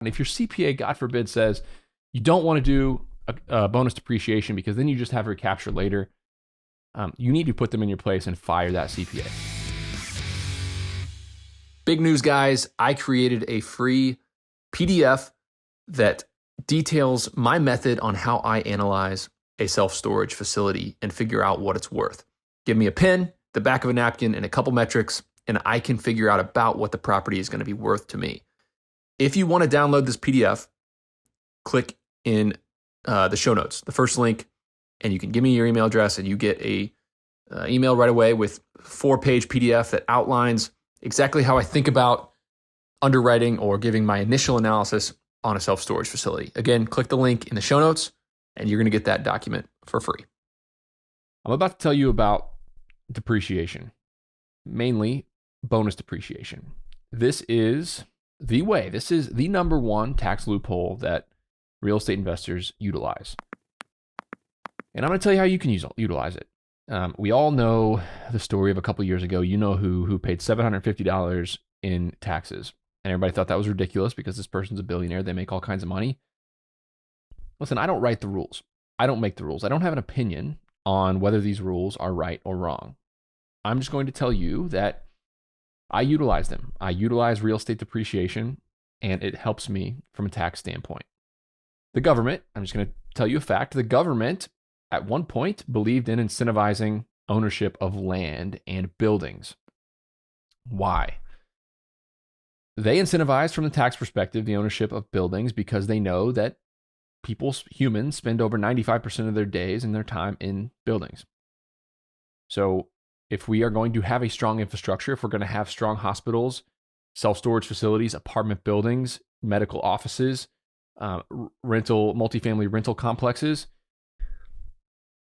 And if your CPA, God forbid, says you don't want to do a bonus depreciation because then you just have recapture later, you need to put them in your place and fire that CPA. Big news, guys. I created a free PDF that details my method on how I analyze a self-storage facility and figure out what it's worth. Give me a pen, the back of a napkin, and a couple metrics, and I can figure out about what the property is going to be worth to me. If you want to download this PDF, click in the show notes, the first link, and you can give me your email address, and you get a email right away with 4-page PDF that outlines exactly how I think about underwriting or giving my initial analysis on a self-storage facility. Again, click the link in the show notes, and you're going to get that document for free. I'm about to tell you about depreciation, mainly bonus depreciation. This is the way, this is the number one tax loophole that real estate investors utilize. And I'm going to tell you how you can utilize it. We all know the story of a couple years ago. You know who paid $750 in taxes. And everybody thought that was ridiculous because this person's a billionaire. They make all kinds of money. Listen, I don't write the rules. I don't make the rules. I don't have an opinion on whether these rules are right or wrong. I'm just going to tell you that I utilize them. I utilize real estate depreciation, and it helps me from a tax standpoint. The government, I'm just going to tell you a fact, the government at one point believed in incentivizing ownership of land and buildings. Why? They incentivize from the tax perspective the ownership of buildings because they know that humans spend over 95% of their days and their time in buildings. So if we are going to have a strong infrastructure, if we're going to have strong hospitals, self-storage facilities, apartment buildings, medical offices, multifamily rental complexes,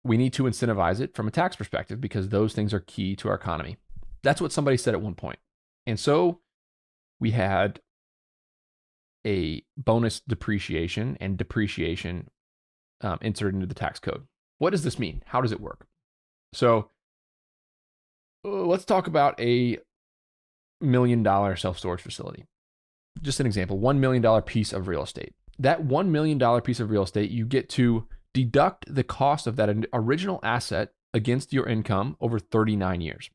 we need to incentivize it from a tax perspective because those things are key to our economy. That's what somebody said at one point. And so we had a bonus depreciation and depreciation inserted into the tax code. What does this mean? How does it work? So let's talk about a $1 million self-storage facility. Just an example, $1 million piece of real estate. That $1 million piece of real estate, you get to deduct the cost of that original asset against your income over 39 years.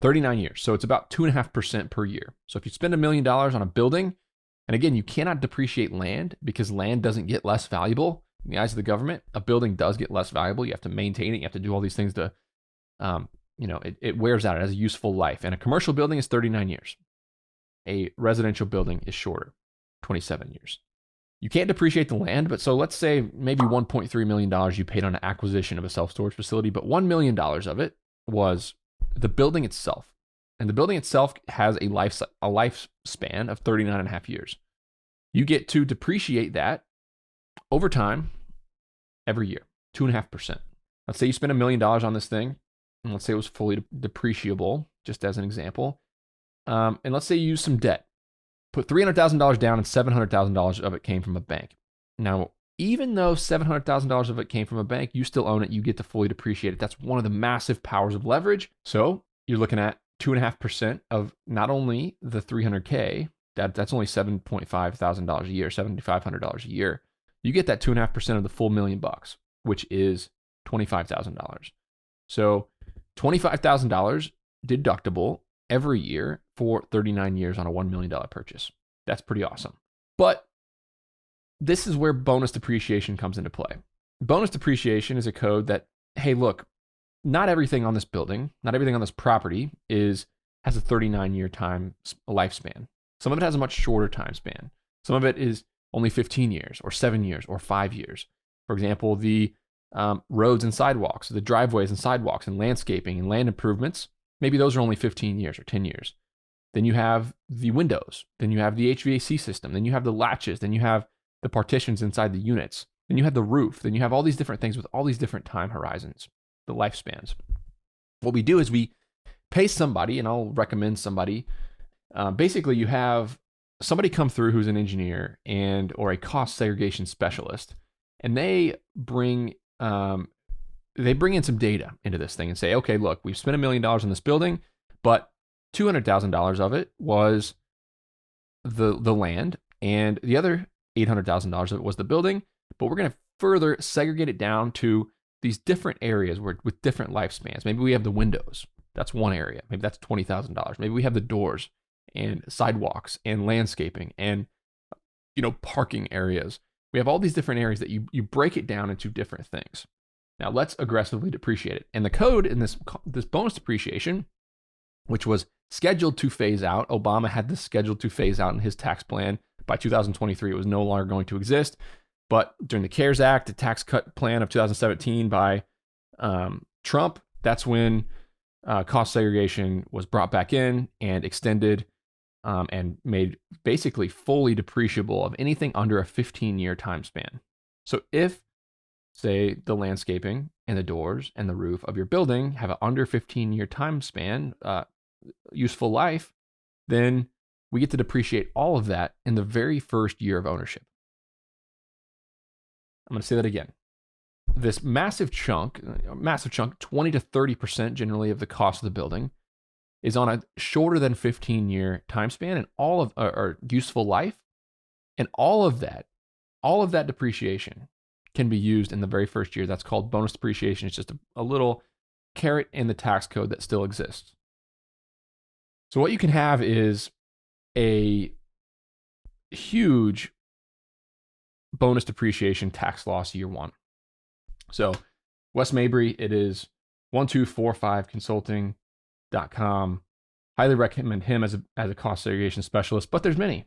39 years. So it's about 2.5% per year. So if you spend $1 million on a building, and again, you cannot depreciate land because land doesn't get less valuable in the eyes of the government. A building does get less valuable. You have to maintain it. You have to do all these things to, it wears out. It has a useful life. And a commercial building is 39 years. A residential building is shorter, 27 years. You can't depreciate the land, but so let's say maybe $1.3 million you paid on an acquisition of a self-storage facility, but $1 million of it was the building itself. And the building itself has a lifespan of 39 and a half years. You get to depreciate that over time every year, 2.5%. Let's say you spend $1 million on this thing, and let's say it was fully depreciable, just as an example. And let's say you use some debt. Put $300,000 down and $700,000 of it came from a bank. Now, even though $700,000 of it came from a bank, you still own it. You get to fully depreciate it. That's one of the massive powers of leverage. So you're looking at 2.5% of not only the $300K, that's only $7,500 a year, $7,500 a year. You get that 2.5% of the full $1 million, which is $25,000. So $25,000 deductible every year for 39 years on a $1 million purchase. That's pretty awesome. But this is where bonus depreciation comes into play. Bonus depreciation is a code that, hey, look, not everything on this building, not everything on this property has a 39-year lifespan. Some of it has a much shorter time span. Some of it is only 15 years or 7 years or 5 years. For example, the roads and sidewalks, the driveways and sidewalks and landscaping and land improvements, maybe those are only 15 years or 10 years. Then you have the windows. Then you have the HVAC system. Then you have the latches. Then you have the partitions inside the units. Then you have the roof. Then you have all these different things with all these different time horizons, the lifespans. What we do is we pay somebody, and I'll recommend somebody. Basically, you have somebody come through who's an engineer or a cost segregation specialist, and they bring in some data into this thing and say, okay, look, we've spent $1 million on this building, but $200,000 of it was the land, And the other $800,000 of it was the building, but we're going to further segregate it down to these different areas with different lifespans. Maybe we have the windows. That's one area. Maybe that's $20,000. Maybe we have the doors and sidewalks and landscaping and, parking areas. We have all these different areas that you break it down into different things. Now let's aggressively depreciate it. And the code in this bonus depreciation, which was scheduled to phase out, Obama had this scheduled to phase out in his tax plan. By 2023, it was no longer going to exist. But during the CARES Act, the tax cut plan of 2017 by Trump, that's when cost segregation was brought back in and extended and made basically fully depreciable of anything under a 15-year time span. So if, say, the landscaping and the doors and the roof of your building have an under 15-year time span, useful life, then we get to depreciate all of that in the very first year of ownership. I'm going to say that again. This massive chunk, 20 to 30% generally of the cost of the building, is on a shorter than 15-year time span and all of or useful life. And all of that depreciation can be used in the very first year. That's called bonus depreciation. It's just a little carrot in the tax code that still exists. So what you can have is a huge bonus depreciation tax loss year one. So Wes Mabry, it is 1245consulting.com. Highly recommend him as a cost segregation specialist, but there's many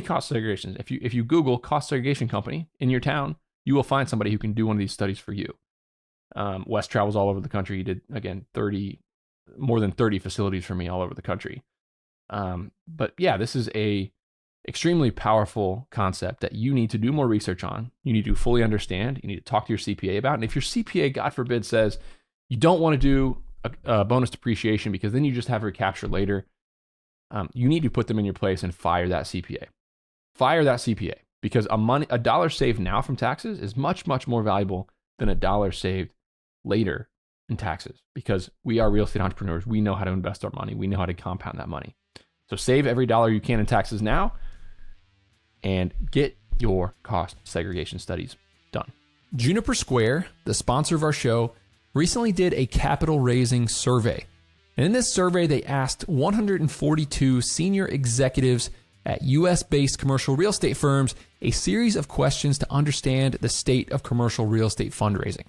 cost segregations. If you Google cost segregation company in your town, you will find somebody who can do one of these studies for you. Wes travels all over the country. He did, again, more than 30 facilities for me all over the country. But yeah, this is a extremely powerful concept that you need to do more research on. You need to fully understand. You need to talk to your CPA about. And if your CPA, God forbid, says you don't want to do a bonus depreciation because then you just have recapture later, you need to put them in your place and fire that CPA. Fire that CPA, because a dollar saved now from taxes is much, much more valuable than a dollar saved later in taxes, because we are real estate entrepreneurs. We know how to invest our money. We know how to compound that money. So save every dollar you can in taxes now and get your cost segregation studies done. Juniper Square, the sponsor of our show, recently did a capital raising survey. And in this survey, they asked 142 senior executives at US-based commercial real estate firms a series of questions to understand the state of commercial real estate fundraising.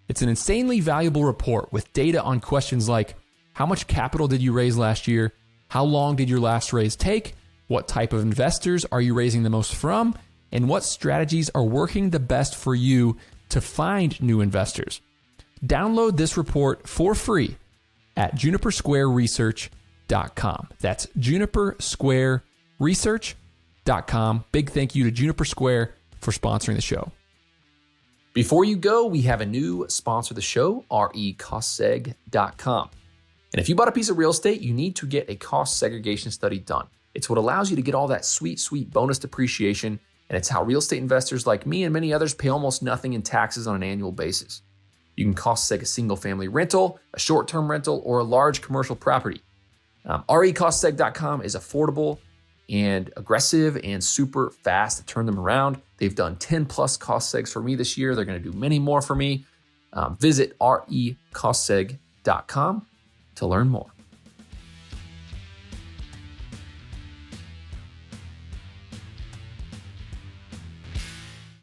It's an insanely valuable report with data on questions like, how much capital did you raise last year? How long did your last raise take? What type of investors are you raising the most from? And what strategies are working the best for you to find new investors? Download this report for free at junipersquareresearch.com. That's junipersquareresearch.com. Big thank you to Juniper Square for sponsoring the show. Before you go, we have a new sponsor of the show, recostseg.com. And if you bought a piece of real estate, you need to get a cost segregation study done. It's what allows you to get all that sweet, sweet bonus depreciation, and it's how real estate investors like me and many others pay almost nothing in taxes on an annual basis. You can cost seg a single family rental, a short-term rental, or a large commercial property. recostseg.com is affordable and aggressive and super fast to turn them around. They've done 10 plus cost segs for me this year. They're going to do many more for me. Visit recostseg.com to learn more.